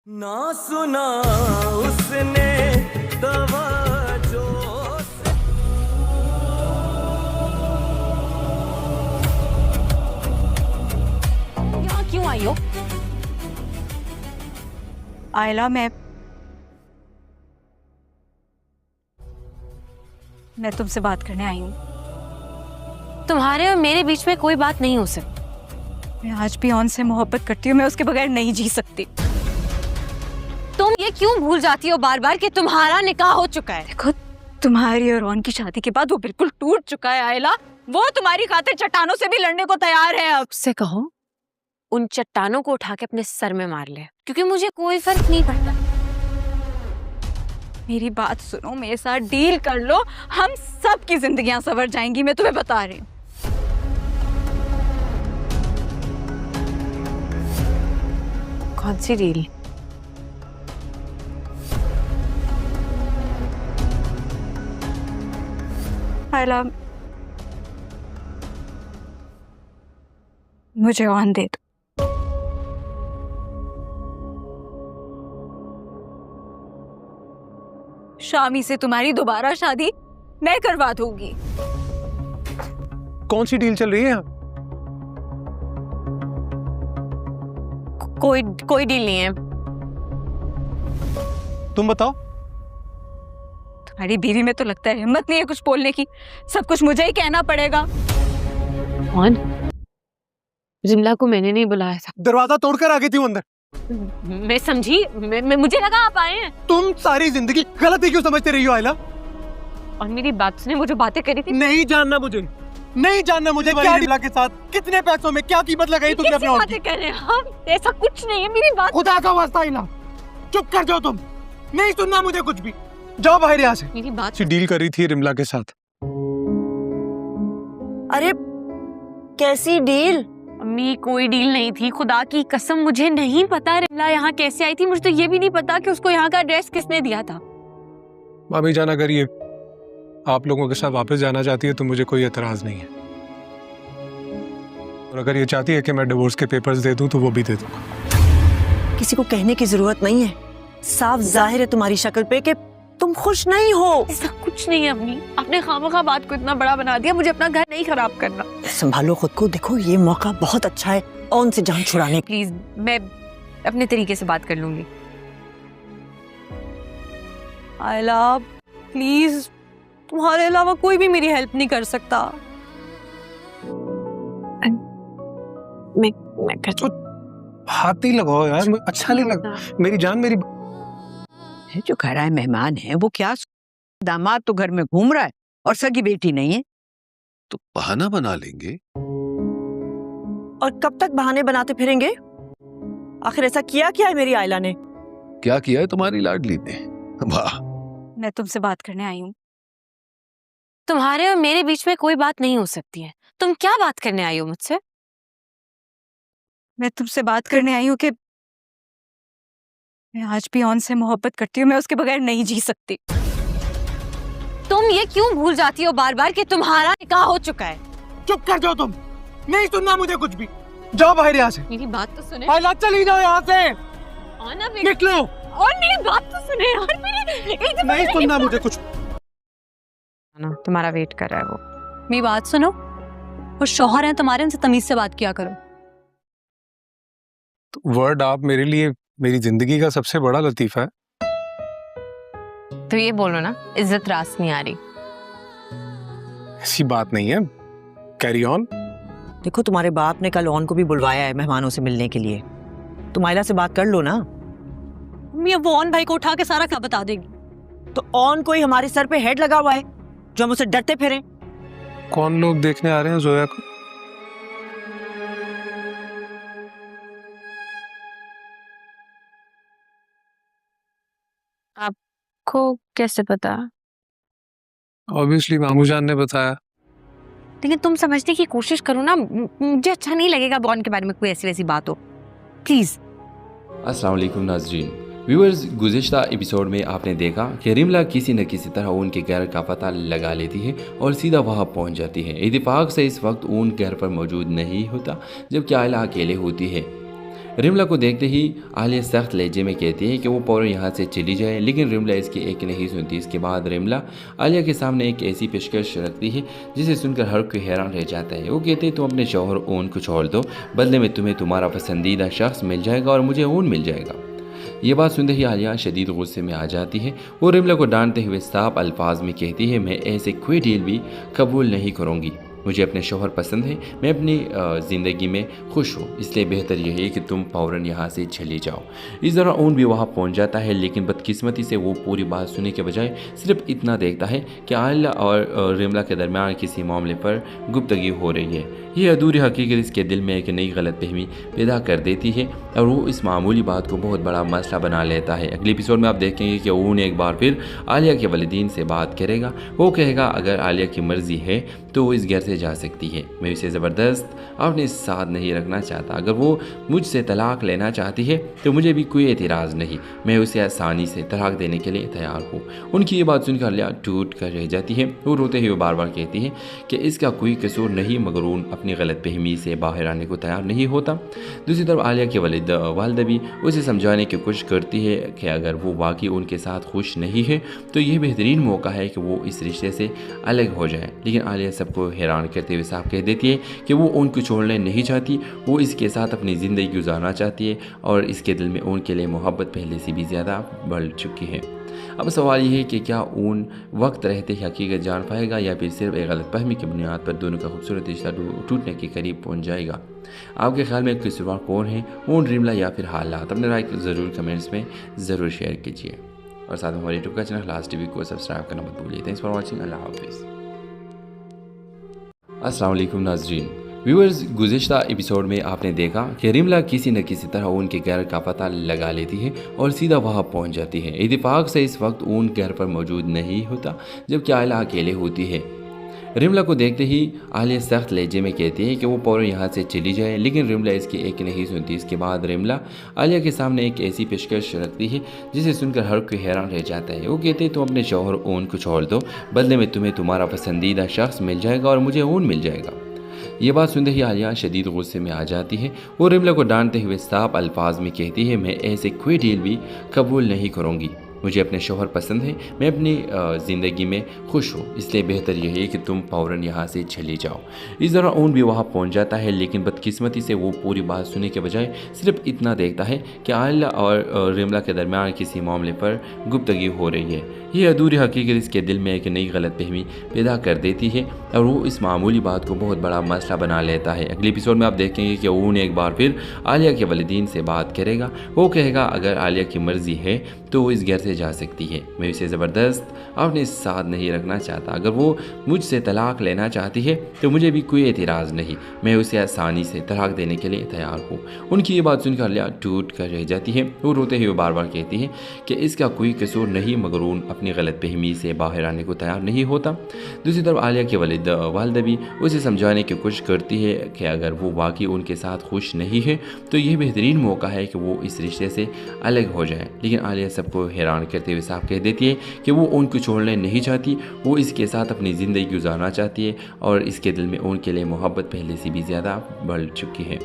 ना सुना उसने तवज्जो से। यहाँ क्यों आई हो? आयला, मैं तुमसे बात करने आई हूँ। तुम्हारे और मेरे बीच में कोई बात नहीं हो सकती। मैं आज भी ऑन से मोहब्बत करती हूँ, मैं उसके बगैर नहीं जी सकती। तुम ये क्यों भूल जाती हो बार बार कि तुम्हारा निकाह हो चुका है? देखो, तुम्हारी और ऑन की शादी के बाद वो बिल्कुल टूट चुका है आयला। वो तुम्हारी खातिर चट्टानों से भी लड़ने को तैयार है। अब उससे कहो उन चट्टानों को उठा के अपने सर में मार ले, क्योंकि मुझे कोई फर्क नहीं पड़ता। मेरी बात सुनो, मेरे साथ डील कर लो, हम सब की जिंदगियां संवर जाएंगी, मैं तुम्हें बता रही हूँ। कौन सी डील? आयला, मुझे ऑन दे दो। शामी से तुम्हारी दोबारा शादी मैं करवा दूंगी। कौन सी डील चल रही है यहाँ? कोई डील नहीं है। तुम बताओ। तुम्हारी बीवी में तो लगता है हिम्मत नहीं है कुछ बोलने की, सब कुछ मुझे ही कहना पड़ेगा। कौन? जिमला को मैंने नहीं बुलाया था। दरवाजा तोड़कर आ गई थी वो अंदर। मैं समझी, मुझे लगा आप आए हैं। तुम सारी जिंदगी गलत ही क्यों समझते रही हो आयला? और मेरी बात सुने, वो जो बातें करी थी। नहीं जानना मुझे, नहीं जानना मुझे। क्या रिमला के साथ कितने पैसों में क्या कीमत लगाई तुमने अपने और की? बातें कर रहे हैं हम? ऐसा कुछ नहीं है, मेरी बात। खुदा का वास्ता आयला, चुप कर जाओ तुम। नहीं सुनना मुझे कुछ भी। जाओ बाहर यहाँ से। मेरी बात। डील करी थी रिमला के साथ। अरे कैसी डील? अम्मी, कोई डील नहीं थी, खुदा की कसम मुझे नहीं पता रिमला यहाँ कैसे आई थी। मुझे तो ये भी नहीं पता कि उसको यहाँ का एड्रेस किसने दिया था। मामी जान, अगर ये आप लोगों के साथ वापस जाना चाहती है तो मुझे कोई एतराज नहीं है, और अगर ये चाहती है कि मैं डिवोर्स के पेपर्स दे दूं तो वो भी दे दूंगा। किसी को कहने की जरूरत नहीं है, साफ जाहिर है तुम्हारी शक्ल पे कि तुम खुश नहीं हो। ऐसा कुछ नहीं है अम्मी, आपने खामखा बात को इतना बड़ा बना दिया। मुझे अपना घर नहीं खराब करना। संभालो खुद को, देखो ये मौका बहुत अच्छा है ऑन से जान छुड़ाने का। प्लीज, मैं अपने तरीके से बात कर लूंगी। आयला प्लीज, तुम्हारे अलावा कोई भी मेरी हेल्प नहीं कर सकता। मैं कर हाथ नहीं लगाओ यार, अच्छा नहीं लगता। मेरी जान, मेरी जो घर आए मेहमान है वो क्या, दामाद तो घर में घूम रहा है और सगी बेटी नहीं है। तो बहाना बना लेंगे। और कब तक बहाने बनाते फिरेंगे? आखिर ऐसा किया क्या है मेरी आयला ने? क्या किया है तुम्हारी लाडली ने? वाह। मैं तुमसे बात करने आई हूँ। तुम्हारे और मेरे बीच में कोई बात नहीं हो सकती है। तुम क्या बात करने आई हो मुझसे? मैं तुमसे बात करने आई हूँ कि मैं आज भी ऑन से मोहब्बत करती हूँ, मैं उसके बगैर नहीं जी सकती। तुम ये क्यों भूल जाती हो बार बार कि तुम्हारा निकाह हो चुका है? चुप कर जाओ तुम। नहीं सुनना मुझे कुछ भी। जाओ बाहर यहाँ से। मेरी बात तो सुने। आयला चली जाओ यहाँ से, आना मेरी, निकलो। और मेरी बात तो सुने यार। नहीं सुनना मुझे कुछ। तुम्हारा वेट कर रहा है वो। मेरी बात सुनो, वो शौहर हैं तुम्हारे, उनसे तमीज से बात किया करो। वर्ड आप मेरे लिए मेरी जिंदगी का सबसे बड़ा लतीफा है। तो ये बोलो ना, इज्जत रास नहीं आ रही। ऐसी बात नहीं है, कैरी ऑन। देखो तुम्हारे बाप ने कल ऑन को भी बुलवाया है मेहमानों से मिलने के लिए, तुम आयला से बात कर लो ना। मम्मी, अब वो ऑन भाई को उठा के सारा क्या बता देगी? तो ऑन कोई हमारे सर पे हेड लगा हुआ है जो हम उसे डरते फिरें। कौन लोग देखने आ रहे हैं जोया को? आपको कैसे पता? ऑब्वियसली मामू जान ने बताया। लेकिन तुम समझने की कोशिश करो ना, मुझे अच्छा नहीं लगेगा बॉन के बारे में कोई ऐसी वैसी बात हो। प्लीज। अस्सलाम वालेकुम नाज़रीन। व्यूअर्स, गुज़िश्ता एपिसोड में आपने देखा कि रिमला किसी न किसी तरह उनके घर का पता लगा लेती है और सीधा वहां पहुंच जाती है। इत्तेफाक से इस वक्त ऊन घर पर मौजूद नहीं होता, जबकि आयला अकेले होती है। रिमला को देखते ही आलिया सख्त लहजे में कहती है कि वो फौरन यहाँ से चली जाए, लेकिन रिमला इसकी एक नहीं सुनती। इसके बाद रिमला आलिया के सामने एक ऐसी पेशकश रखती है जिसे सुनकर हर कोई हैरान रह जाता है। वो कहते हैं तुम अपने शौहर ओन को छोड़ दो, बदले में तुम्हें तुम्हारा पसंदीदा शख्स मिल जाएगा और मुझे ओन मिल जाएगा। ये बात सुनते ही आलिया शदीद गुस्से में आ जाती है। वो रिमला को डांटते हुए साफ अल्फाज में कहती है मैं ऐसे कोई डील भी कबूल नहीं करूँगी। मुझे अपने शौहर पसंद है, मैं अपनी ज़िंदगी में खुश हूँ, इसलिए बेहतर यही है कि तुम फ़ौरन यहाँ से चली जाओ। इस दौरान ओन भी वहाँ पहुँच जाता है, लेकिन बदकिस्मती से वो पूरी बात सुनने के बजाय सिर्फ इतना देखता है कि आलिया और रिमला के दरमियान किसी मामले पर गुफ्तगी हो रही है। ये अधूरी हकीकत इसके दिल में एक नई गलतफहमी पैदा कर देती है और वो इस मामूली बात को बहुत बड़ा मसला बना लेता है। अगले एपिसोड में आप देखेंगे कि ओन एक बार फिर आलिया के वालिदैन से बात करेगा। वो कहेगा अगर आलिया की मर्ज़ी है तो वो इस घर से जा सकती है, मैं उसे ज़बरदस्त अपने साथ नहीं रखना चाहता। अगर वो मुझसे तलाक लेना चाहती है तो मुझे भी कोई एतराज़ नहीं, मैं उसे आसानी से तलाक देने के लिए तैयार हूँ। उनकी ये बात सुनकर आलिया टूट कर रह जाती है। वो रोते हुए बार बार कहती है कि इसका कोई कसूर नहीं, मगर उन अपनी गलतफहमी से बाहर आने को तैयार नहीं होता। दूसरी तरफ आलिया के वालिदा भी उसे समझाने की कोशिश करती है कि अगर वो वाकई उनके साथ खुश नहीं है तो ये बेहतरीन मौका है कि वो इस रिश्ते से अलग हो जाए। लेकिन आलिया सबको हैरान करते हुए साफ कह देती है कि वो उनको छोड़ने नहीं चाहती, वो इसके साथ अपनी ज़िंदगी गुजारना चाहती है और इसके दिल में उनके लिए मोहब्बत पहले से भी ज़्यादा बढ़ चुकी है। अब सवाल ये है कि क्या ऊन वक्त रहते ही हकीकत जान पाएगा या फिर सिर्फ एक गलतफहमी की बुनियाद पर दोनों का खूबसूरत रिश्ता टूटने के करीब पहुंच जाएगा। आपके ख्याल में कसूरवार कौन है, ऊन, रिमला या फिर हालात? अपने राय ज़रूर कमेंट्स में ज़रूर शेयर कीजिए और साथ में हमारे यूट्यूब का चैनल लास्ट टीवी को सब्सक्राइब करना मत भूलिए। Thanks for watching. अल्लाह हाफिज़। अस्सलाम वालेकुम नाज़रीन। व्यूअर्स, गुज़िश्ता एपिसोड में आपने देखा कि रिमला किसी न किसी तरह उनके घर का पता लगा लेती है और सीधा वहाँ पहुँच जाती है। इत्तेफाक से इस वक्त ऊन घर पर मौजूद नहीं होता, जबकि आलिया अकेले होती है। रिमला को देखते ही आलिया सख्त लहजे में कहती है कि वो फौरन यहाँ से चली जाए, लेकिन रिमला इसकी एक नहीं सुनती। इसके बाद रिमला आलिया के सामने एक ऐसी पेशकश रखती है जिसे सुनकर हर कोई हैरान रह जाता है। वो कहते हैं तुम अपने शौहर ओन को छोड़ दो, बदले में तुम्हें तुम्हारा पसंदीदा शख्स मिल जाएगा और मुझे ओन मिल जाएगा। ये बात सुनते ही आलिया शदीद गुस्से में आ जाती है। वो रिमला को डांटते हुए साफ अल्फाज में कहती है मैं ऐसे कोई डील भी कबूल नहीं करूँगी। मुझे अपने शौहर पसंद है, मैं अपनी ज़िंदगी में खुश हूँ, इसलिए बेहतर यही है कि तुम फ़ौरन यहाँ से चली जाओ। इस दौरान ओन भी वहाँ पहुँच जाता है, लेकिन बदकिस्मती से वो पूरी बात सुनने के बजाय सिर्फ इतना देखता है कि आलिया और रिमला के दरमियान किसी मामले पर गुफ्तगी हो रही है। ये अधूरी हकीकत इसके दिल में एक नई गलतफहमी पैदा कर देती है और वो इस मामूली बात को बहुत बड़ा मसला बना लेता है। अगले एपिसोड में आप देखेंगे कि ओन एक बार फिर आलिया के वालिदैन से बात करेगा। वो कहेगा अगर आलिया की मर्ज़ी है तो वो इस घर से जा सकती है, मैं उसे ज़बरदस्त अपने साथ नहीं रखना चाहता। अगर वो मुझसे तलाक लेना चाहती है तो मुझे भी कोई एतराज़ नहीं, मैं उसे आसानी से तलाक देने के लिए तैयार हूँ। उनकी ये बात सुनकर आलिया टूट कर रह जाती है। वो रोते हुए बार बार कहती है कि इसका कोई कसूर नहीं, मगर उन अपनी गलतफहमी से बाहर आने को तैयार नहीं होता। दूसरी तरफ आलिया के वालिदा भी उसे समझाने की कोशिश करती है कि अगर वो वाकई उनके साथ खुश नहीं है तो ये बेहतरीन मौका है कि वो इस रिश्ते से अलग हो जाए। लेकिन आलिया सबको हैरान करते हुए साफ कह देती है कि वो उनको छोड़ने नहीं चाहती, वो इसके साथ अपनी ज़िंदगी गुजारना चाहती है और इसके दिल में उनके लिए मोहब्बत पहले से भी ज़्यादा बढ़ चुकी है।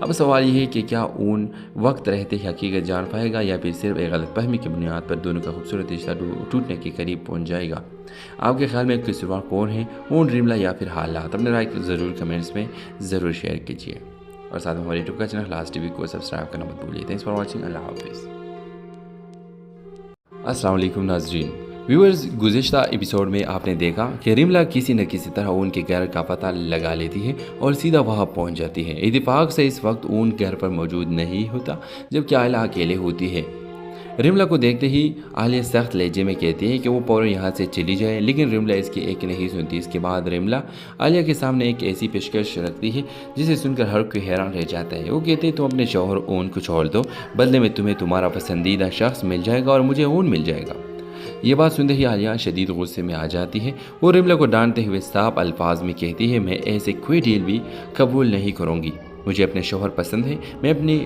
अब सवाल ये है कि क्या ऊन वक्त रहते ही हकीकत जान पाएगा या फिर सिर्फ एक गलतफहमी की बुनियाद पर दोनों का खूबसूरत रिश्ता टूटने के करीब पहुंच जाएगा। आपके ख्याल में कसूरवार कौन है, ऊन, रिमला या फिर हालात? अपने राय ज़रूर कमेंट्स में ज़रूर शेयर कीजिए और साथ में हमारे यूट्यूब का चैनल लास्ट टीवी को सब्सक्राइब करना मत भूलिए। Thanks for watching. अल्लाह हाफिज़। अस्सलाम वालेकुम नाज़रीन। व्यूअर्स, गुज़िश्ता एपिसोड में आपने देखा कि रिमला किसी न किसी तरह उनके घर का पता लगा लेती है और सीधा वहाँ पहुँच जाती है। इत्तेफाक से इस वक्त ऊन घर पर मौजूद नहीं होता, जबकि आलिया अकेले होती है। रिमला को देखते ही आलिया सख्त लहजे में कहती है कि वो फौरन यहाँ से चली जाए, लेकिन रिमला इसकी एक नहीं सुनती। इसके बाद रिमला आलिया के सामने एक ऐसी पेशकश रखती है जिसे सुनकर हर कोई हैरान रह जाता है। वो कहते हैं तुम अपने शौहर ओन को छोड़ दो, बदले में तुम्हें तुम्हारा पसंदीदा शख्स मिल जाएगा और मुझे ओन मिल जाएगा। ये बात सुनते ही आलिया शदीद गुस्से में आ जाती है। वो रिमला को डांटते हुए साफ अल्फाज में कहती है मैं ऐसे कोई डील भी कबूल नहीं करूँगी। मुझे अपने शौहर पसंद है, मैं अपनी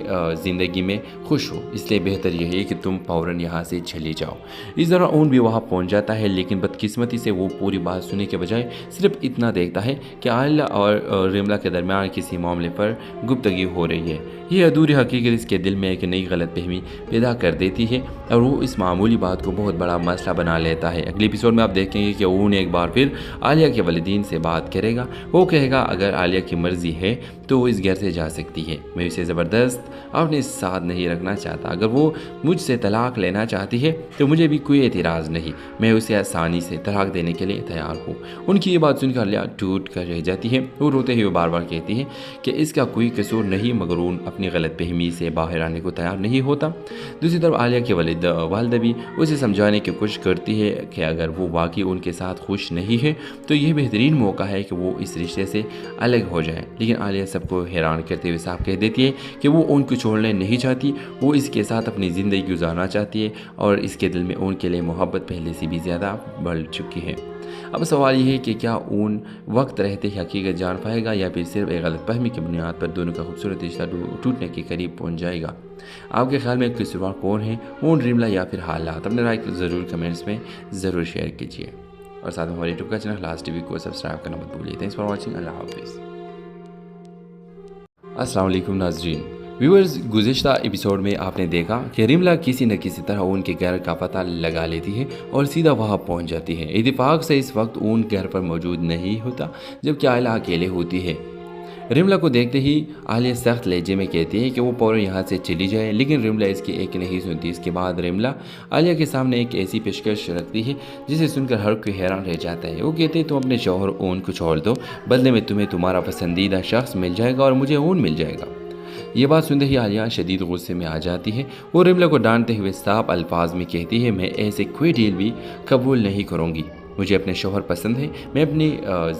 ज़िंदगी में खुश हूँ, इसलिए बेहतर यही है कि तुम फ़ौरन यहाँ से चली जाओ। इस दौरान ऊन भी वहाँ पहुँच जाता है, लेकिन बदकिस्मती से वो पूरी बात सुनने के बजाय सिर्फ इतना देखता है कि आयला और रिमला के दरमियान किसी मामले पर गुफ्तगी हो रही है। ये अधूरी हकीकत इसके दिल में एक नई गलतफहमी पैदा कर देती है और वो इस मामूली बात को बहुत बड़ा मसला बना लेता है। अगले एपिसोड में आप देखेंगे कि ऊन एक बार फिर आलिया के वालिदीन से बात करेगा। वो कहेगा अगर आलिया की मर्ज़ी है तो वो इस घर से जा सकती है, मैं उसे ज़बरदस्त अपने साथ नहीं रखना चाहता। अगर वो मुझसे तलाक लेना चाहती है तो मुझे भी कोई एतराज़ नहीं, मैं उसे आसानी से तलाक देने के लिए तैयार हूँ। उनकी ये बात सुनकर आलिया टूट कर रह जाती है। वो रोते हुए बार बार कहती है कि इसका कोई कसूर नहीं, मगर ऊन अपनी गलतफहमी से बाहर आने को तैयार नहीं होता। दूसरी तरफ आलिया के वालिदा भी उसे समझाने की कोशिश करती है कि अगर वो वाकई उनके साथ खुश नहीं है तो यह बेहतरीन मौका है कि वो इस रिश्ते से अलग हो जाए। लेकिन आलिया सबको हैरान करते हुए साफ कह देती है कि वो उनको छोड़ने नहीं चाहती, वो इसके साथ अपनी ज़िंदगी गुजारना चाहती है और इसके दिल में उनके लिए मोहब्बत पहले से भी ज़्यादा बढ़ चुकी है। अब सवाल ये है कि क्या ऊन वक्त रहते ही हकीकत जान पाएगा या फिर सिर्फ एक गलतफहमी की बुनियाद पर दोनों का खूबसूरत रिश्ता टूटने के करीब पहुंच जाएगा। आपके ख्याल में कसूरवार कौन है, ऊन, रिमला या फिर हालात? अपने राय को ज़रूर कमेंट्स में ज़रूर शेयर कीजिए और साथ में हमारे यूट्यूब का चैनल लास्ट टीवी को सब्सक्राइब करना मत भूलिए। Thanks for watching. अल्लाह हाफिज़। अस्सलाम वालेकुम नाज़रीन। व्यूअर्स, गुज़िश्ता एपिसोड में आपने देखा कि रिमला किसी न किसी तरह ऊन के घर का पता लगा लेती है और सीधा वहां पहुंच जाती है। इत्तेफाक से इस वक्त ऊन घर पर मौजूद नहीं होता, जबकि आयला अकेले होती है। रिमला को देखते ही आलिया सख्त लहजे में कहती है कि वो फौरन यहाँ से चली जाए, लेकिन रिमला इसकी एक नहीं सुनती। इसके बाद रिमला आलिया के सामने एक ऐसी पेशकश रखती है जिसे सुनकर हर कोई हैरान रह जाता है। वो कहते हैं तुम अपने शौहर ऊन को छोड़ दो, बदले में तुम्हें तुम्हारा पसंदीदा शख्स मिल जाएगा और मुझे ऊन मिल जाएगा। ये बात सुनते ही आलिया शदीद गुस्से में आ जाती है। वो रिमला को डांटते हुए साफ अल्फाज में कहती है मैं ऐसे कोई डील भी कबूल नहीं करूँगी, मुझे अपने शौहर पसंद है, मैं अपनी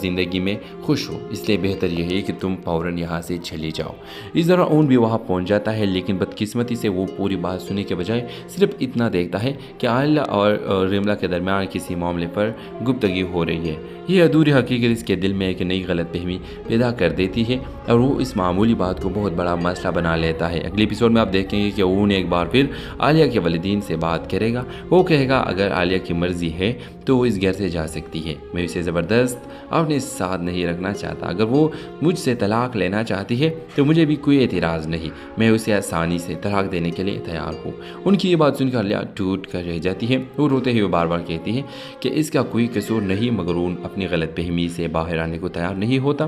ज़िंदगी में खुश हूँ, इसलिए बेहतर यही है कि तुम फ़ौरन यहाँ से चली जाओ। इस दौरान ऊन भी वहाँ पहुँच जाता है, लेकिन बदकिस्मती से वो पूरी बात सुनने के बजाय सिर्फ इतना देखता है कि आयला और रिमला के दरमियान किसी मामले पर गुफ्तगी हो रही है। ये अधूरी हकीकत इसके दिल में एक नई गलतफहमी पैदा कर देती है और वो इस मामूली बात को बहुत बड़ा मसला बना लेता है। अगले एपिसोड में आप देखेंगे कि ऊन एक बार फिर आलिया के वालिदीन से बात करेगा। वो कहेगा अगर आलिया की मर्ज़ी है तो वो इस घर से जा सकती है, मैं उसे ज़बरदस्त अपने साथ नहीं रखना चाहता। अगर वो मुझसे तलाक लेना चाहती है तो मुझे भी कोई एतराज़ नहीं, मैं उसे आसानी से तलाक देने के लिए तैयार हूँ। उनकी ये बात सुनकर आलिया टूट कर रह जाती है। वो रोते हुए बार बार कहती है कि इसका कोई कसूर नहीं, मगर ऊन अपनी गलतफहमी से बाहर आने को तैयार नहीं होता।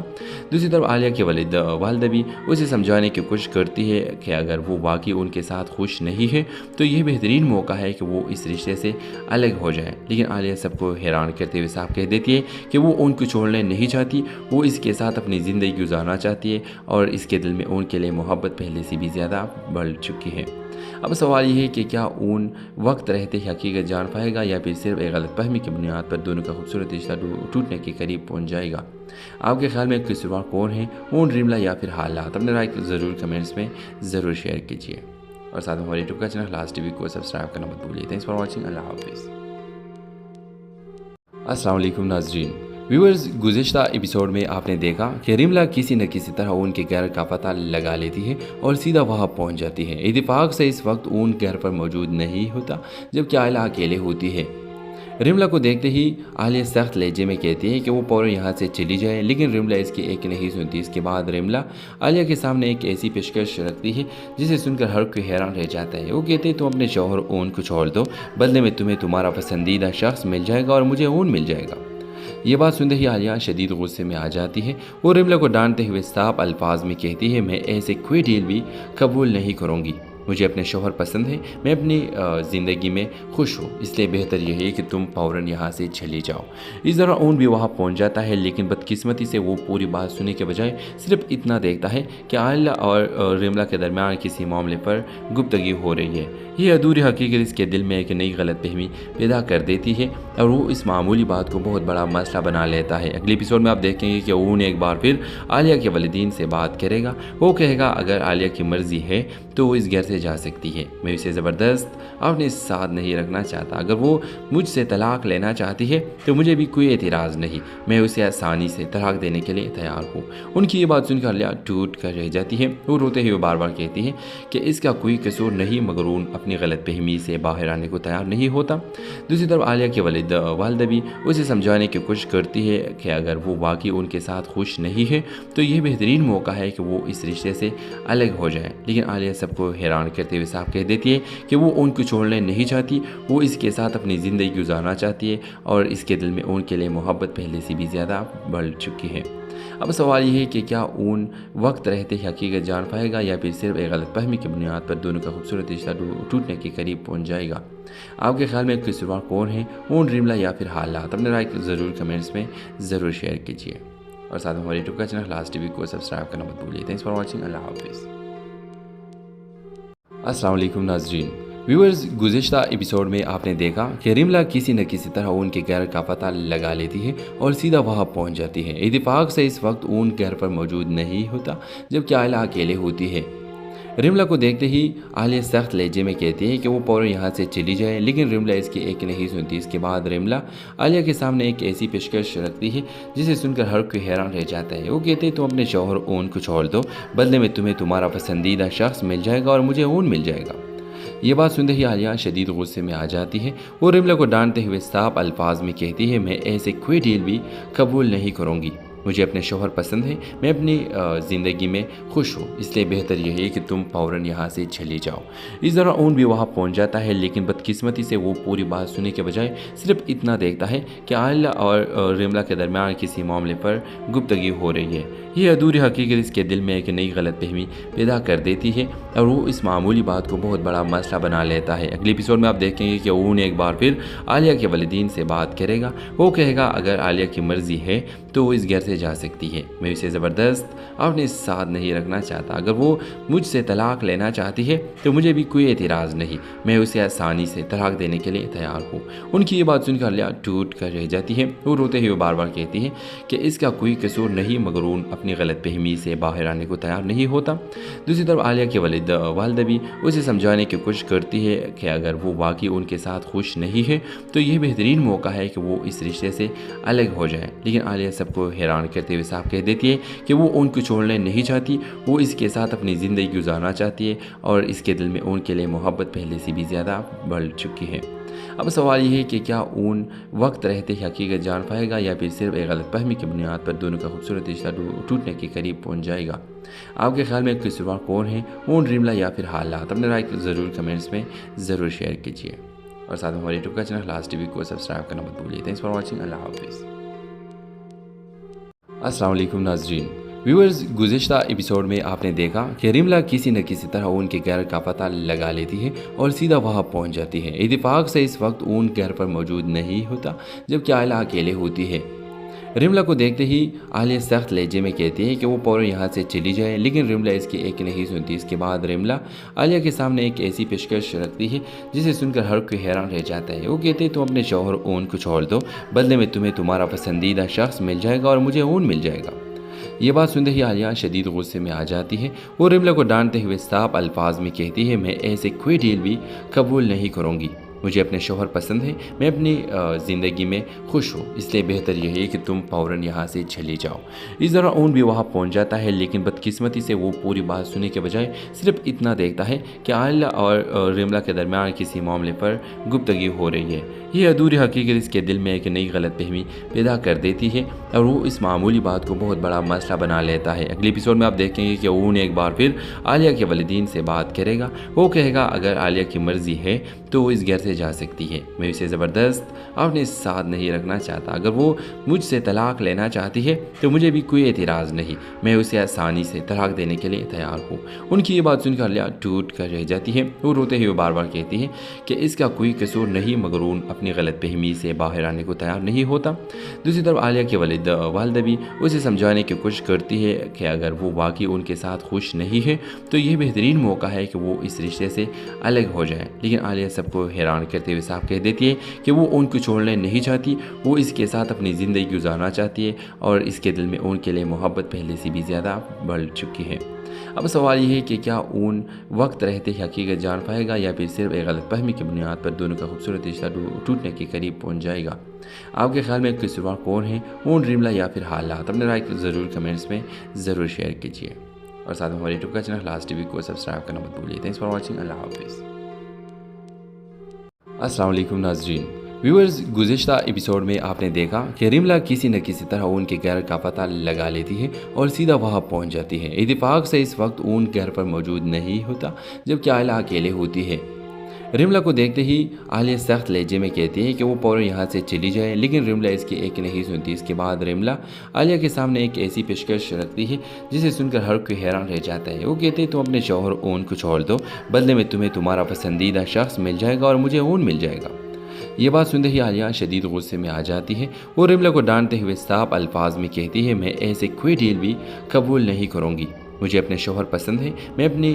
दूसरी तरफ आलिया के वालिदा भी उसे समझाने की कोशिश करती है कि अगर वो वाकई उनके साथ खुश नहीं है तो यह बेहतरीन मौका है कि वो इस रिश्ते से अलग हो जाए। लेकिन आलिया सबको हैरान करते हुए साफ कह देती है कि वो उनको छोड़ने नहीं चाहती, वो इसके साथ अपनी ज़िंदगी गुजारना चाहती है और इसके दिल में उनके लिए मोहब्बत पहले से भी ज़्यादा बढ़ चुकी है। अब सवाल ये है कि क्या ऊन वक्त रहते ही हकीकत जान पाएगा या फिर सिर्फ एक गलतफहमी की बुनियाद पर दोनों का खूबसूरत रिश्ता टूटने के करीब पहुंच जाएगा। आपके ख्याल में कसूरवार कौन है, ऊन, रिमला या फिर हालात? अपने राय को ज़रूर कमेंट्स में ज़रूर शेयर कीजिए और साथ में हमारे यूट्यूब का चैनल लास्ट टीवी को सब्सक्राइब करना मत भूलिए। Thanks for watching. अल्लाह हाफिज़। अस्सलाम वालेकुम नाज़रीन। व्यूअर्स, गुज़िश्ता एपिसोड में आपने देखा कि रिमला किसी न किसी तरह ऊन के घर का पता लगा लेती है और सीधा वहां पहुंच जाती है। इत्तेफाक से इस वक्त ऊन घर पर मौजूद नहीं होता, जबकि आयला अकेले होती है। रिमला को देखते ही आलिया सख्त लहजे में कहती है कि वो फौरन यहाँ से चली जाए, लेकिन रिमला इसकी एक नहीं सुनती। इसके बाद रिमला आलिया के सामने एक ऐसी पेशकश रखती है जिसे सुनकर हर कोई हैरान रह जाता है। वो कहते हैं तुम अपने शौहर ऊन को छोड़ दो, बदले में तुम्हें तुम्हारा पसंदीदा शख्स मिल जाएगा और मुझे ऊन मिल जाएगा। ये बात सुनते ही आलिया शदीद गुस्से में आ जाती है। वो रिमला को डांटते हुए साफ अल्फाज में कहती है मैं ऐसे कोई डील भी कबूल नहीं करूँगी, मुझे अपने शौहर पसंद है, मैं अपनी ज़िंदगी में खुश हूँ, इसलिए बेहतर यही है कि तुम फ़ौरन यहाँ से चली जाओ। इस दौरान ऊन भी वहाँ पहुँच जाता है, लेकिन बदकिस्मती से वो पूरी बात सुनने के बजाय सिर्फ इतना देखता है कि आयला और रिमला के दरमियान किसी मामले पर गुफ्तगी हो रही है। ये अधूरी हकीकत इसके दिल में एक नई गलतफहमी पैदा कर देती है और वो इस मामूली बात को बहुत बड़ा मसला बना लेता है। अगले एपिसोड में आप देखेंगे कि ऊन एक बार फिर आलिया के वालिदीन से बात करेगा। वो कहेगा अगर आलिया की मर्ज़ी है तो वो इस घर से سے جا سکتی ہے، میں اسے زبردست اپنے ساتھ نہیں رکھنا چاہتا، اگر وہ مجھ سے طلاق لینا چاہتی ہے تو مجھے بھی کوئی اعتراض نہیں، میں اسے آسانی سے طلاق دینے کے لیے تیار ہوں۔ ان کی یہ بات سن کر عالیہ ٹوٹ کر رہ جاتی ہے، وہ روتے ہوئے بار بار کہتی ہے کہ اس کا کوئی قصور نہیں، مگر ان اپنی غلط فہمی سے باہر آنے کو تیار نہیں ہوتا۔ دوسری طرف عالیہ کے والدہ بھی اسے سمجھانے کی کوشش کرتی ہے کہ اگر وہ واقعی ان کے ساتھ خوش نہیں ہے تو یہ بہترین موقع ہے کہ وہ اس رشتے سے الگ ہو جائے، لیکن عالیہ سب کو حیران کرتے ہوئے صاف کہہ دیتی ہے کہ وہ ان کو چھوڑنے نہیں چاہتی، وہ اس کے ساتھ اپنی زندگی گزارنا چاہتی ہے اور اس کے دل میں ان کے لیے محبت پہلے سے بھی زیادہ بڑھ چکی ہے۔ اب سوال یہ ہے کہ کیا اون وقت رہتے ہی حقیقت جان پائے گا یا پھر صرف ایک غلط فہمی کی بنیاد پر دونوں کا خوبصورت رشتہ ٹوٹنے کے قریب پہنچ جائے گا؟ آپ کے خیال میں قصوروار کون ہے، اون، ریملا یا پھر حالات؟ اپنے رائے ضرور کمنٹس میں ضرور شیئر کیجیے اور ساتھ ہمارے یوٹیوب کا چینل لاسٹ ٹی وی کو سبسکرائب کرنا مت بھولیے۔ تھینکس فار واچنگ، اللہ حافظ۔ السلام علیکم ناظرین، ویورز، گزشتہ ایپیسوڈ میں آپ نے دیکھا کہ ریملا کسی نہ کسی طرح اون کے گھر کا پتہ لگا لیتی ہے اور سیدھا وہاں پہنچ جاتی ہے۔ اتفاق سے اس وقت اون گھر پر موجود نہیں ہوتا جبکہ عائلہ اکیلے ہوتی ہے۔ ریملا کو دیکھتے ہی عالیہ سخت لہجے میں کہتی ہے کہ وہ فوراً یہاں سے چلی جائے، لیکن ریملا اس کی ایک نہیں سنتی۔ اس کے بعد ریملا عالیہ کے سامنے ایک ایسی پیشکش رکھتی ہے جسے سن کر ہر کوئی حیران رہ جاتا ہے۔ وہ کہتے ہیں تم اپنے شوہر اون کو چھوڑ دو، بدلے میں تمہیں تمہارا پسندیدہ شخص مل جائے گا اور مجھے اون مل جائے گا۔ یہ بات سنتے ہی عالیہ شدید غصے میں آ جاتی ہے۔ وہ ریملا کو ڈانٹتے ہوئے صاف الفاظ میں کہتی ہے میں ایسے کوئی ڈیل بھی قبول نہیں کروں گی، مجھے اپنے شوہر پسند ہے، میں اپنی زندگی میں خوش ہوں، اس لیے بہتر یہ ہے کہ تم فوراً یہاں سے چلی جاؤ۔ اس طرح اون بھی وہاں پہنچ جاتا ہے، لیکن بدقسمتی سے وہ پوری بات سننے کے بجائے صرف اتنا دیکھتا ہے کہ عائلہ اور ریملا کے درمیان کسی معاملے پر گفتگو ہو رہی ہے۔ یہ ادھوری حقیقت اس کے دل میں ایک نئی غلط فہمی پیدا کر دیتی ہے اور وہ اس معمولی بات کو بہت بڑا مسئلہ بنا لیتا ہے۔ اگلے ایپیسوڈ میں آپ دیکھیں گے کہ اون ایک بار پھر عالیہ کے والدین سے بات کرے گا۔ وہ کہے گا اگر عالیہ کی مرضی ہے تو وہ اس گھر سے جا سکتی ہے، میں اسے زبردست اپنے ساتھ نہیں رکھنا چاہتا، اگر وہ مجھ سے طلاق لینا چاہتی ہے تو مجھے بھی کوئی اعتراض نہیں، میں اسے آسانی سے طلاق دینے کے لیے تیار ہوں۔ ان کی یہ بات سن کر عالیہ ٹوٹ کر رہ جاتی ہے، وہ روتے ہوئے بار بار کہتی ہے کہ اس کا کوئی قصور نہیں، مگر اون اپنی غلط فہمی سے باہر آنے کو تیار نہیں ہوتا۔ دوسری طرف عالیہ کے والدہ بھی اسے سمجھانے کی کوشش کرتی ہے کہ اگر وہ واقعی ان کے ساتھ خوش نہیں ہے تو یہ بہترین موقع ہے کہ وہ اس رشتے سے الگ ہو جائے، لیکن عالیہ سب کو حیران کرتے ہوئے صاف کہہ دیتی ہے کہ وہ ان کو چھوڑنے نہیں چاہتی، وہ اس کے ساتھ اپنی زندگی گزارنا چاہتی ہے اور اس کے دل میں ان کے لیے محبت پہلے سے بھی زیادہ بڑھ چکی ہے۔ اب سوال یہ ہے کہ کیا اون وقت رہتے ہی حقیقت جان پائے گا یا پھر صرف ایک غلط فہمی کی بنیاد پر دونوں کا خوبصورت رشتہ ٹوٹنے کے قریب پہنچ جائے گا؟ آپ کے خیال میں قصوروار کون ہے، اون، ریملا یا پھر حالات؟ اپنے رائے ضرور کمنٹس میں ضرور شیئر کیجیے اور ساتھ ہمارے یوٹیوب کا چینل لاسٹ ٹی وی کو سبسکرائب کرنا مت بھولیے۔ تھینکس فار واچنگ، اللہ حافظ۔ السلام علیکم ناظرین، ویورز، گزشتہ ایپیسوڈ میں آپ نے دیکھا کہ ریملا کسی نہ کسی طرح اون کے گھر کا پتہ لگا لیتی ہے اور سیدھا وہاں پہنچ جاتی ہے۔ اتفاق سے اس وقت اون گھر پر موجود نہیں ہوتا جبکہ عائلہ اکیلے ہوتی ہے۔ ریملا کو دیکھتے ہی عالیہ سخت لہجے میں کہتی ہے کہ وہ فوراً یہاں سے چلی جائے، لیکن ریملا اس کی ایک نہیں سنتی۔ اس کے بعد ریملا عالیہ کے سامنے ایک ایسی پیشکش رکھتی ہے جسے سن کر ہر کوئی حیران رہ جاتا ہے۔ وہ کہتے ہیں تم اپنے شوہر اون کو چھوڑ دو، بدلے میں تمہیں تمہارا پسندیدہ شخص مل جائے گا اور مجھے اون مل جائے گا۔ یہ بات سنتے ہی عالیہ شدید غصے میں آ جاتی ہے۔ وہ ریملا کو ڈانٹتے ہوئے صاف الفاظ میں کہتی ہے میں ایسے کوئی ڈیل بھی قبول نہیں کروں گی، مجھے اپنے شوہر پسند ہے، میں اپنی زندگی میں خوش ہوں، اس لیے بہتر یہ ہے کہ تم فوراً یہاں سے چلی جاؤ۔ اس طرح اون بھی وہاں پہنچ جاتا ہے، لیکن بدقسمتی سے وہ پوری بات سننے کے بجائے صرف اتنا دیکھتا ہے کہ عائلہ اور ریملا کے درمیان کسی معاملے پر گفتگو ہو رہی ہے۔ یہ ادھوری حقیقت اس کے دل میں ایک نئی غلط فہمی پیدا کر دیتی ہے اور وہ اس معمولی بات کو بہت بڑا مسئلہ بنا لیتا ہے۔ اگلے ایپیسوڈ میں آپ دیکھیں گے کہ اون ایک بار پھر عالیہ کے والدین سے بات کرے گا۔ وہ کہے گا اگر عالیہ کی مرضی ہے تو وہ اس گھر سے جا سکتی ہے، میں اسے زبردست اپنے ساتھ نہیں رکھنا چاہتا، اگر وہ مجھ سے طلاق لینا چاہتی ہے تو مجھے بھی کوئی اعتراض نہیں، میں اسے آسانی سے طلاق دینے کے لیے تیار ہوں۔ ان کی یہ بات سن کر عالیہ ٹوٹ کر رہ جاتی ہے، وہ روتے ہوئے بار بار کہتی ہے کہ اس کا کوئی قصور نہیں، مگر اون اپنی غلط فہمی سے باہر آنے کو تیار نہیں ہوتا۔ دوسری طرف عالیہ کے والدہ بھی اسے سمجھانے کی کوشش کرتی ہے کہ اگر وہ واقعی ان کے ساتھ خوش نہیں ہے تو یہ بہترین موقع ہے کہ وہ اس رشتے سے الگ ہو جائے، لیکن عالیہ سب کو حیران کرتے ہوئے صاف کہہ دیتی ہے کہ وہ ان کو چھوڑنے نہیں چاہتی، وہ اس کے ساتھ اپنی زندگی گزارنا چاہتی ہے اور اس کے دل میں ان کے لیے محبت پہلے سے بھی زیادہ بڑھ چکی ہے۔ अब सवाल ये है कि क्या ऊन वक्त रहते ही हकीकत जान पाएगा या फिर सिर्फ एक गलत फहमी की बुनियाद पर दोनों का खूबसूरत रिश्ता टूटने के करीब पहुंच जाएगा। आपके ख्याल में कसूरवार कौन है, ऊन, रिमला या फिर हालात? अपने राय को ज़रूर कमेंट्स में ज़रूर शेयर कीजिए और साथ में हमारे यूट्यूब का चैनल लास्ट टीवी को सब्सक्राइब करना मत भूलिए। Thanks for watching. अल्लाह हाफिज़। अस्सलाम वालेकुम नाज़रीन। व्यूअर्स, गुज़िश्ता एपिसोड में आपने देखा कि रिमला किसी न किसी तरह ऊन के घर का पता लगा लेती है और सीधा वहां पहुंच जाती है। इत्तेफाक से इस वक्त ऊन घर पर मौजूद नहीं होता, जबकि आलिया अकेले होती है। रिमला को देखते ही आलिया सख्त लहजे में कहती है कि वो फौरन यहाँ से चली जाए, लेकिन रिमला इसकी एक नहीं सुनती। इसके बाद रिमला आलिया के सामने एक ऐसी पेशकश रखती है जिसे सुनकर हर कोई हैरान रह जाता है। वो कहते हैं तुम अपने शौहर ऊन को छोड़ दो, बदले में तुम्हें तुम्हारा पसंदीदा शख्स मिल जाएगा और मुझे ऊन मिल जाएगा। ये बात सुनते ही आलिया शदीद गुस्से में आ जाती है। वो रिमला को डांटते हुए साफ अल्फाज में कहती है, मैं ऐसे कोई डील भी कबूल नहीं करूँगी। मुझे अपने शौहर पसंद है, मैं अपनी